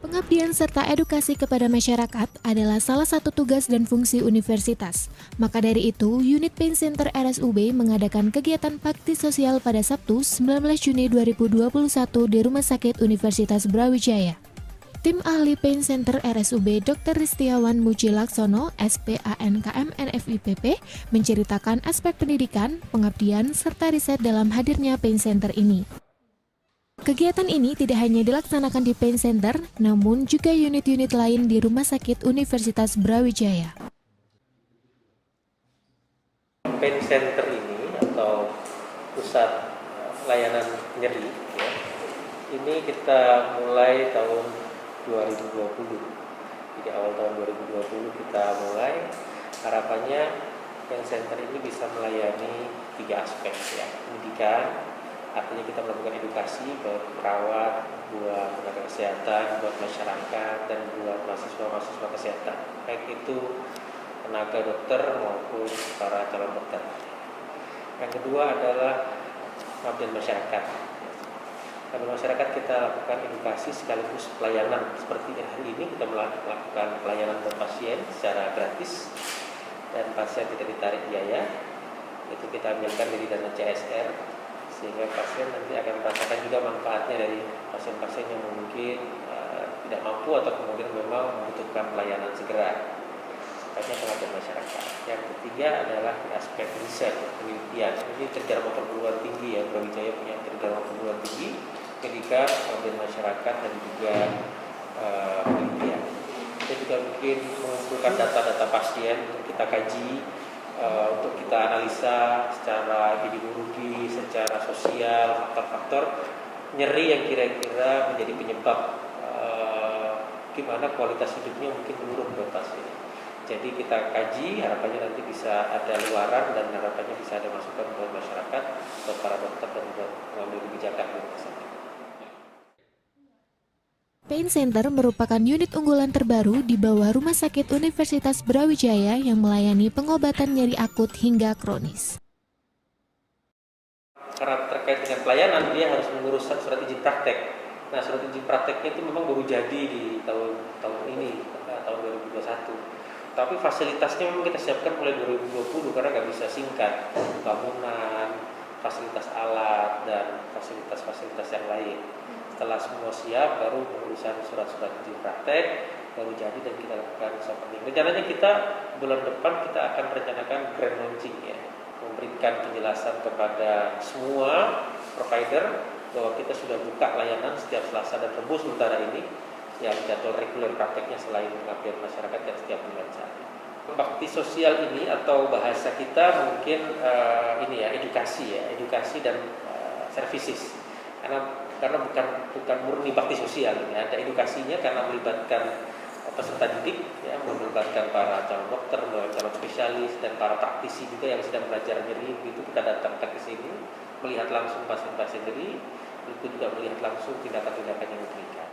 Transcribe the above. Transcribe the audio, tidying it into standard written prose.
Pengabdian serta edukasi kepada masyarakat adalah salah satu tugas dan fungsi universitas. Maka dari itu, Unit Pain Center RSUB mengadakan kegiatan bakti sosial pada Sabtu 19 Juni 2021 di Rumah Sakit Universitas Brawijaya. Tim ahli Pain Center RSUB Dr. Ristiawan Mujilaksono, SPANKM NFIPP, menceritakan aspek pendidikan, pengabdian, serta riset dalam hadirnya Pain Center ini. Kegiatan ini tidak hanya dilaksanakan di Pain Center, namun juga unit-unit lain di Rumah Sakit Universitas Brawijaya. Pain Center ini atau pusat layanan nyeri, ya, ini kita mulai tahun 2020. Jadi awal tahun 2020 kita mulai. Harapannya Pain Center ini bisa melayani 3 aspek, ya, pendidikan. Artinya kita melakukan edukasi buat perawat, buat tenaga kesehatan, buat masyarakat, dan buat mahasiswa-mahasiswa kesehatan. Baik itu tenaga dokter maupun para calon dokter. Yang kedua adalah pengabdian masyarakat. Pada masyarakat kita lakukan edukasi sekaligus pelayanan. Seperti hari ini kita melakukan pelayanan buat pasien secara gratis dan pasien tidak ditarik biaya. Itu kita ambilkan dari dana CSR, sehingga pasien nanti akan merasakan juga manfaatnya dari pasien-pasien yang mungkin tidak mampu atau kemudian memang membutuhkan pelayanan segera. Sifatnya pengabdian masyarakat. Yang ketiga adalah di aspek riset, penelitian. Ini terjadi perguruan tinggi, ya, Brawijaya punya terjadi perguruan tinggi, pendidikan, pengabdian masyarakat, dan juga penelitian. Kita juga mungkin mengumpulkan data-data pasien untuk kita kaji, untuk kita analisa secara epidemiologi, secara sosial, faktor-faktor nyeri yang kira-kira menjadi penyebab gimana kualitas hidupnya mungkin menurun buat pasien. Jadi kita kaji, harapannya nanti bisa ada luaran dan harapannya bisa ada masukan buat masyarakat, buat para dokter, dan buat pengambil kebijakan di rumah sakit. Pain Center merupakan unit unggulan terbaru di bawah Rumah Sakit Universitas Brawijaya yang melayani pengobatan nyeri akut hingga kronis. Karena terkait dengan pelayanan, dia harus mengurus surat izin praktek. Nah, surat izin prakteknya itu memang baru jadi di tahun ini, tahun 2021. Tapi fasilitasnya memang kita siapkan mulai 2020 karena nggak bisa singkat. Bangunan, fasilitas alat, dan fasilitas-fasilitas yang lain. Setelah semua siap, baru pengurusan surat-surat izin praktek, baru jadi dan kita lakukan opening. Rencananya kita bulan depan kita akan merencanakan grand launching, ya, memberikan penjelasan kepada semua provider bahwa kita sudah buka layanan setiap Selasa dan Rabu sementara ini, yang jadwal reguler prakteknya selain pengabdian masyarakat yang setiap bulan saat ini. Bakti sosial ini atau bahasa kita mungkin ini, ya, edukasi dan services. Karena bukan murni bakti sosial ini, ada edukasinya karena melibatkan peserta didik, ya, melibatkan para calon dokter, calon spesialis, dan para praktisi juga yang sedang belajar nyeri. Begitu kita datangkan ke sini, melihat langsung pasien-pasien nyeri, itu juga melihat langsung tindakan-tindakan yang diberikan.